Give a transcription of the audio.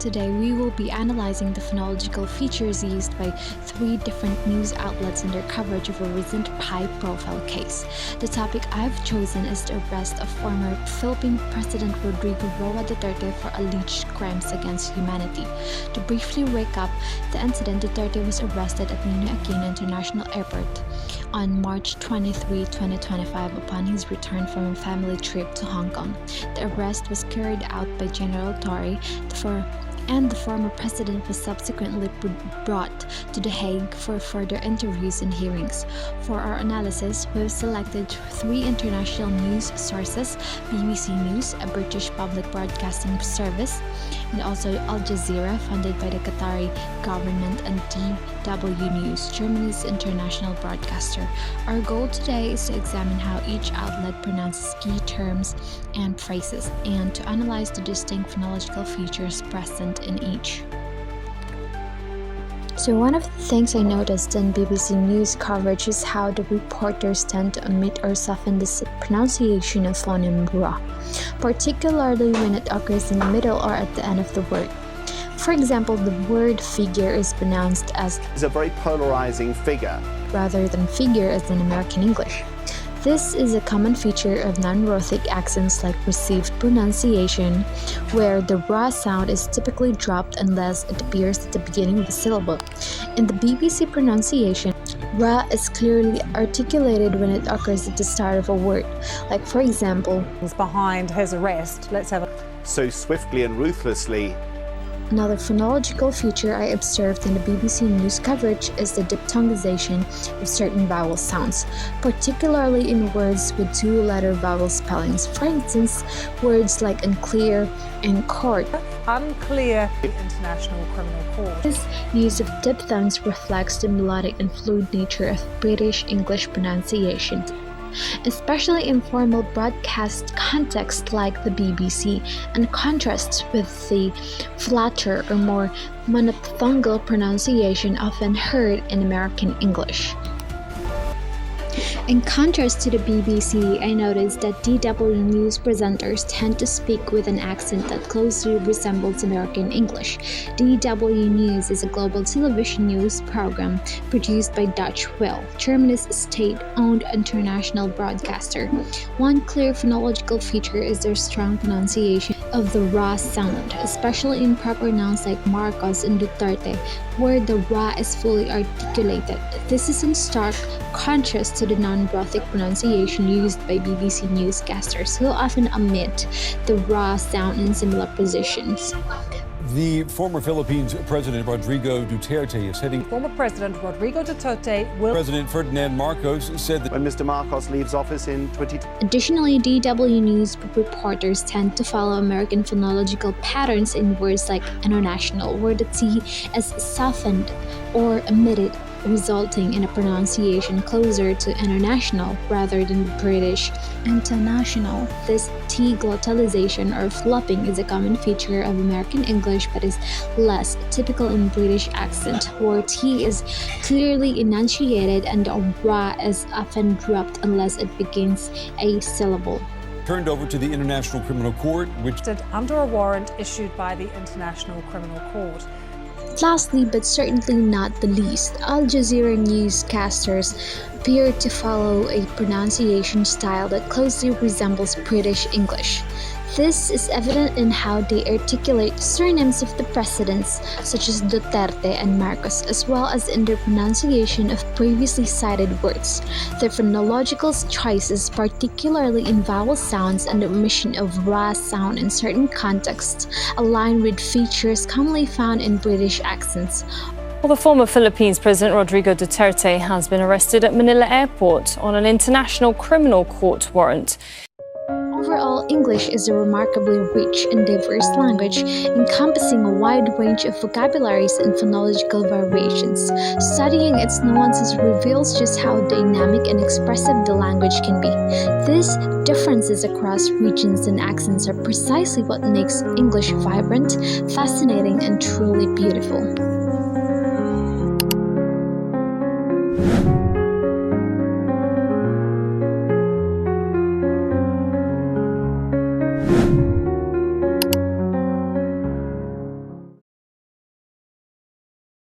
Today, we will be analyzing the phonological features used by 3 different news outlets in their coverage of a recent high-profile case. The topic I've chosen is the arrest of former Philippine President Rodrigo Roa Duterte for alleged crimes against humanity. To briefly recap the incident, Duterte was arrested at Ninoy Aquino International Airport on March 23, 2025 upon his return from a family trip to Hong Kong. The arrest was carried out by General Torre, the former president was subsequently brought to The Hague for further interviews and hearings. For our analysis, we've selected 3 international news sources: BBC News, a British public broadcasting service, and also Al Jazeera, funded by the Qatari government, and DW News, Germany's international broadcaster. Our goal today is to examine how each outlet pronounces key terms and phrases, and to analyze the distinct phonological features present in each. So one of the things I noticed in BBC News coverage is how the reporters tend to omit or soften the pronunciation of phoneme ra, particularly when it occurs in the middle or at the end of the word. For example, the word figure is pronounced as is a very polarizing figure rather than figure as in American English. This is a common feature of non-rothic accents like received pronunciation, where the ra sound is typically dropped unless it appears at the beginning of a syllable. In the BBC pronunciation, ra is clearly articulated when it occurs at the start of a word. Like, for example, behind his arrest. Let's have a so swiftly and ruthlessly. Another phonological feature I observed in the BBC News coverage is the diphthongization of certain vowel sounds, particularly in words with 2-letter vowel spellings. For instance, words like unclear and court. Unclear. The International Criminal Court. This use of diphthongs reflects the melodic and fluid nature of British English pronunciation, especially in formal broadcast contexts like the BBC, and contrasts with the flatter or more monophthongal pronunciation often heard in American English. In contrast to the BBC, I noticed that DW News presenters tend to speak with an accent that closely resembles American English. DW News is a global television news program produced by Deutsche Welle, Germany's state-owned international broadcaster. One clear phonological feature is their strong pronunciation of the ra sound, especially in proper nouns like Marcos and Duterte, where the ra is fully articulated. This is in stark contrast to the non-Rothic pronunciation used by BBC newscasters, who often omit the ra sound in similar positions. The former Philippines President Rodrigo Duterte is heading. Former President Rodrigo Duterte will. President Ferdinand Marcos said that when Mr. Marcos leaves office in 2020. Additionally, DW News reporters tend to follow American phonological patterns in words like international, where the T is softened or omitted, resulting in a pronunciation closer to international rather than British international. This T glottalization or flopping is a common feature of American English but is less typical in British accent, where T is clearly enunciated and the ra is often dropped unless it begins a syllable. Turned over to the International Criminal Court, which stood under a warrant issued by the International Criminal Court. Lastly, but certainly not the least, Al Jazeera newscasters appear to follow a pronunciation style that closely resembles British English. This is evident in how they articulate surnames of the presidents, such as Duterte and Marcos, as well as in their pronunciation of previously cited words. Their phonological choices, particularly in vowel sounds and the omission of ra sound in certain contexts, align with features commonly found in British accents. Well, the former Philippines President Rodrigo Duterte has been arrested at Manila Airport on an International Criminal Court warrant. Overall, English is a remarkably rich and diverse language, encompassing a wide range of vocabularies and phonological variations. Studying its nuances reveals just how dynamic and expressive the language can be. These differences across regions and accents are precisely what makes English vibrant, fascinating, and truly beautiful.